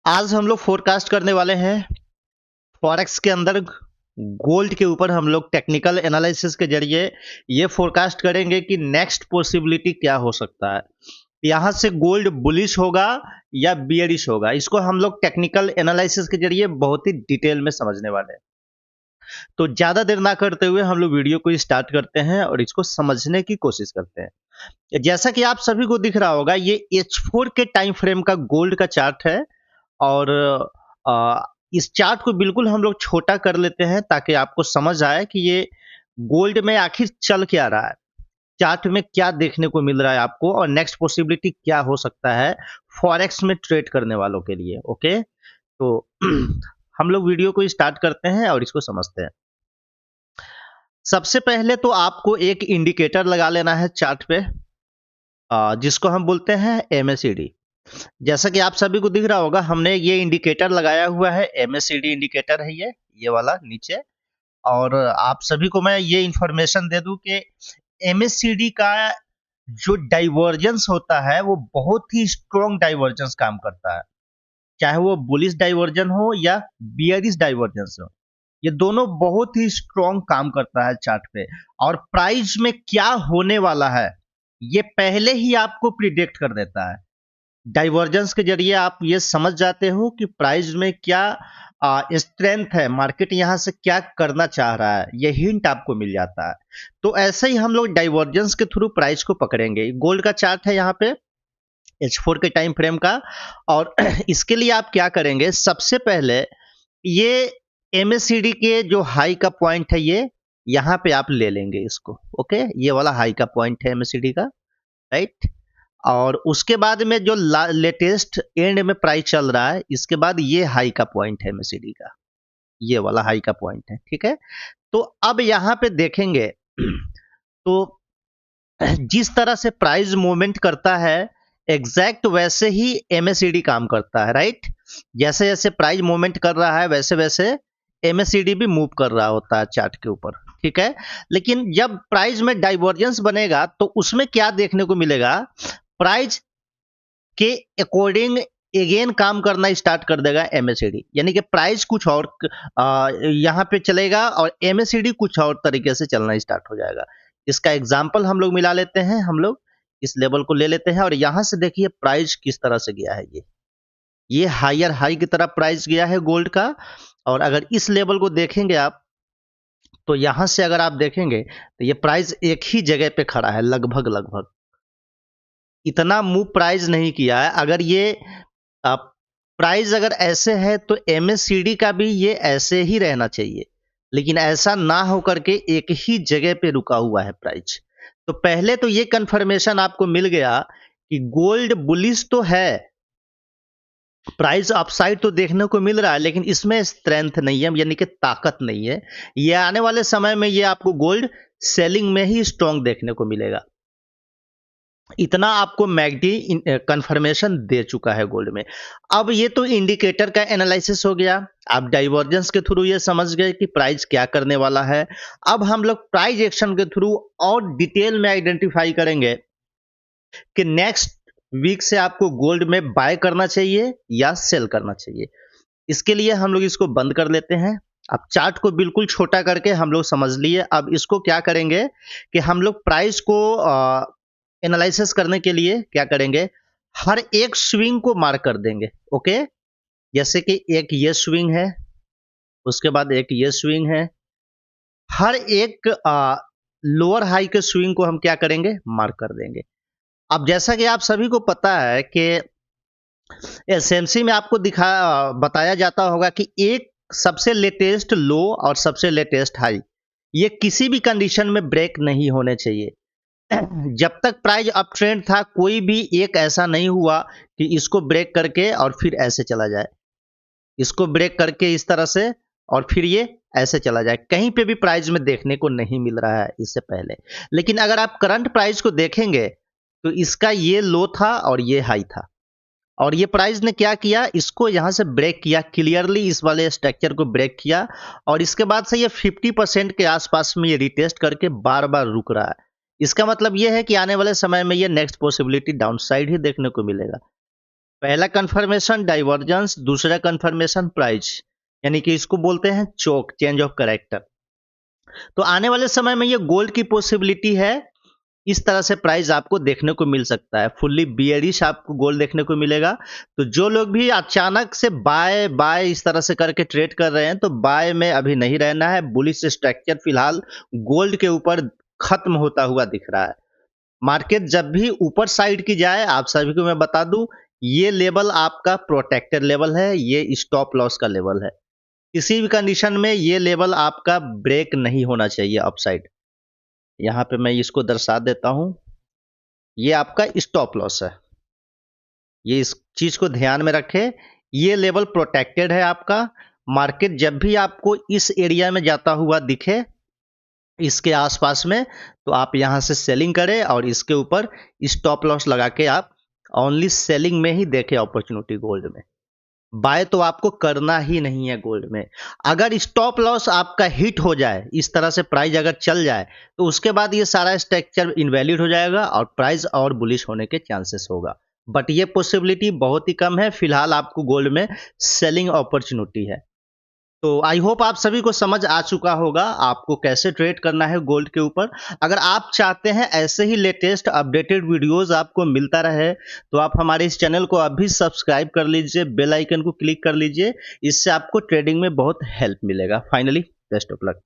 आज हम लोग फोरकास्ट करने वाले हैं फॉरेक्स के अंदर गोल्ड के ऊपर। हम लोग टेक्निकल एनालिसिस के जरिए ये फोरकास्ट करेंगे कि नेक्स्ट पॉसिबिलिटी क्या हो सकता है। यहाँ से गोल्ड बुलिश होगा या बियरिश होगा, इसको हम लोग टेक्निकल एनालिसिस के जरिए बहुत ही डिटेल में समझने वाले हैं। तो ज्यादा देर ना करते हुए हम लोग वीडियो को स्टार्ट करते हैं और इसको समझने की कोशिश करते हैं। जैसा कि आप सभी को दिख रहा होगा, ये H4 के टाइम फ्रेम का गोल्ड का चार्ट है। और अ, इस चार्ट को बिल्कुल हम लोग छोटा कर लेते हैं ताकि आपको समझ आए कि ये गोल्ड में आखिर चल क्या रहा है, चार्ट में क्या देखने को मिल रहा है आपको, और नेक्स्ट पॉसिबिलिटी क्या हो सकता है फॉरेक्स में ट्रेड करने वालों के लिए। ओके, तो हम लोग वीडियो को स्टार्ट करते हैं और इसको समझते हैं। सबसे पहले तो आपको एक इंडिकेटर लगा लेना है चार्ट पे, जिसको हम बोलते हैं MACD। जैसा कि आप सभी को दिख रहा होगा, हमने ये इंडिकेटर लगाया हुआ है, MACD इंडिकेटर है ये वाला नीचे। और आप सभी को मैं ये इंफॉर्मेशन दे दूं कि MACD का जो डाइवर्जेंस होता है वो बहुत ही स्ट्रॉन्ग डाइवर्जेंस काम करता है, चाहे वो बुलिश डाइवर्जन हो या बियरिश डाइवर्जेंस हो। ये दोनों बहुत ही स्ट्रॉन्ग काम करता है चार्ट पे। और प्राइस में क्या होने वाला है ये पहले ही आपको प्रिडिक्ट कर देता है। डाइवर्जेंस के जरिए आप ये समझ जाते हो कि प्राइस में क्या स्ट्रेंथ है, मार्केट यहाँ से क्या करना चाह रहा है, ये हिंट आपको मिल जाता है। तो ऐसे ही हम लोग डाइवर्जेंस के थ्रू प्राइस को पकड़ेंगे। गोल्ड का चार्ट है यहाँ पे H4 के टाइम फ्रेम का। और इसके लिए आप क्या करेंगे, सबसे पहले ये MACD के जो हाई का पॉइंट है ये यहाँ पे आप ले लेंगे इसको। ओके, ये वाला हाई का पॉइंट है MACD का, राइट। और उसके बाद में जो लेटेस्ट एंड में प्राइस चल रहा है, इसके बाद ये हाई का पॉइंट है MACD का, ये वाला हाई का पॉइंट है, ठीक है। तो अब यहाँ पे देखेंगे तो जिस तरह से प्राइस मूवमेंट करता है एग्जैक्ट वैसे ही MACD काम करता है, राइट। जैसे जैसे प्राइस मूवमेंट कर रहा है वैसे वैसे MACD भी मूव कर रहा होता है चार्ट के ऊपर, ठीक है। लेकिन जब प्राइस में डाइवर्जेंस बनेगा तो उसमें क्या देखने को मिलेगा, प्राइस के अकॉर्डिंग अगेन काम करना स्टार्ट कर देगा MACD। यानी कि प्राइस कुछ और यहाँ पे चलेगा और MACD कुछ और तरीके से चलना स्टार्ट हो जाएगा। इसका एग्जांपल हम लोग मिला लेते हैं। हम लोग इस लेवल को ले लेते हैं और यहाँ से देखिए प्राइस किस तरह से गया है। ये हायर हाई की तरफ प्राइस गया है गोल्ड का। और अगर इस लेवल को देखेंगे आप, तो यहाँ से अगर आप देखेंगे तो ये प्राइस एक ही जगह पे खड़ा है, लगभग लगभग इतना मूव प्राइस नहीं किया है। अगर ये प्राइस अगर ऐसे है तो MACD का भी ये ऐसे ही रहना चाहिए, लेकिन ऐसा ना होकर के एक ही जगह पे रुका हुआ है प्राइस। तो पहले तो ये कंफर्मेशन आपको मिल गया कि गोल्ड बुलिश तो है, प्राइस अपसाइड तो देखने को मिल रहा है, लेकिन इसमें स्ट्रेंथ नहीं है, यानी कि ताकत नहीं है। ये आने वाले समय में ये आपको गोल्ड सेलिंग में ही स्ट्रॉन्ग देखने को मिलेगा। इतना आपको मैकडी कंफर्मेशन दे चुका है गोल्ड में। अब ये तो इंडिकेटर का एनालिसिस हो गया, आप डाइवर्जेंस के थ्रू ये समझ गए कि प्राइस क्या करने वाला है। अब हम लोग प्राइस एक्शन के थ्रू और डिटेल में आइडेंटिफाई करेंगे कि नेक्स्ट वीक से आपको गोल्ड में बाय करना चाहिए या सेल करना चाहिए। इसके लिए हम लोग इसको बंद कर लेते हैं। अब चार्ट को बिल्कुल छोटा करके हम लोग समझ लिए। अब इसको क्या करेंगे कि हम लोग प्राइस को एनालिसिस करने के लिए क्या करेंगे, हर एक स्विंग को मार्क कर देंगे। ओके, जैसे कि एक ये स्विंग है, उसके बाद एक ये स्विंग है, हर एक लोअर हाई के स्विंग को हम क्या करेंगे, मार्क कर देंगे। अब जैसा कि आप सभी को पता है कि एसएमसी में आपको बताया जाता होगा कि एक सबसे लेटेस्ट लो और सबसे लेटेस्ट हाई ये किसी भी कंडीशन में ब्रेक नहीं होने चाहिए। जब तक प्राइस अप ट्रेंड था कोई भी एक ऐसा नहीं हुआ कि इसको ब्रेक करके और फिर ऐसे चला जाए, इसको ब्रेक करके इस तरह से और फिर ये ऐसे चला जाए, कहीं पे भी प्राइस में देखने को नहीं मिल रहा है इससे पहले। लेकिन अगर आप करंट प्राइस को देखेंगे तो इसका ये लो था और ये हाई था, और ये प्राइस ने क्या किया, इसको यहां से ब्रेक किया, क्लियरली इस वाले स्ट्रक्चर को ब्रेक किया। और इसके बाद से ये 50% के आसपास में ये रिटेस्ट करके बार बार रुक रहा है। इसका मतलब ये है कि आने वाले समय में ये नेक्स्ट पॉसिबिलिटी डाउन साइड ही देखने को मिलेगा। पहला कंफर्मेशन डाइवर्जेंस, दूसरा कंफर्मेशन प्राइस, यानी कि इसको बोलते हैं चोक, चेंज ऑफ कैरेक्टर। तो आने वाले समय में ये गोल्ड की पॉसिबिलिटी है, इस तरह से प्राइस आपको देखने को मिल सकता है, फुल्ली बियरिश आपको गोल्ड देखने को मिलेगा। तो जो लोग भी अचानक से बाय बाय इस तरह से करके ट्रेड कर रहे हैं, तो बाय में अभी नहीं रहना है। बुलिश स्ट्रक्चर फिलहाल गोल्ड के ऊपर खत्म होता हुआ दिख रहा है। मार्केट जब भी ऊपर साइड की जाए, आप सभी को मैं बता दूं, ये लेवल आपका प्रोटेक्टेड लेवल है, ये स्टॉप लॉस का लेवल है। किसी भी कंडीशन में ये लेवल आपका ब्रेक नहीं होना चाहिए अपसाइड। यहाँ पे मैं इसको दर्शा देता हूं, ये आपका स्टॉप लॉस है। ये इस चीज को ध्यान में रखें, ये लेवल प्रोटेक्टेड है आपका। मार्केट जब भी आपको इस एरिया में जाता हुआ दिखे, इसके आसपास में, तो आप यहां से सेलिंग करें और इसके ऊपर स्टॉप लॉस लगा के आप ओनली सेलिंग में ही देखें अपॉर्चुनिटी गोल्ड में। बाय तो आपको करना ही नहीं है गोल्ड में। अगर स्टॉप लॉस आपका हिट हो जाए, इस तरह से प्राइस अगर चल जाए, तो उसके बाद ये सारा स्ट्रक्चर इनवैलिड हो जाएगा और प्राइस और बुलिश होने के चांसेस होगा। बट ये पॉसिबिलिटी बहुत ही कम है। फिलहाल आपको गोल्ड में सेलिंग अपॉर्चुनिटी है। तो आई होप आप सभी को समझ आ चुका होगा आपको कैसे ट्रेड करना है गोल्ड के ऊपर। अगर आप चाहते हैं ऐसे ही लेटेस्ट अपडेटेड वीडियोस आपको मिलता रहे, तो आप हमारे इस चैनल को अभी सब्सक्राइब कर लीजिए, बेल आइकन को क्लिक कर लीजिए। इससे आपको ट्रेडिंग में बहुत हेल्प मिलेगा। Finally best of luck.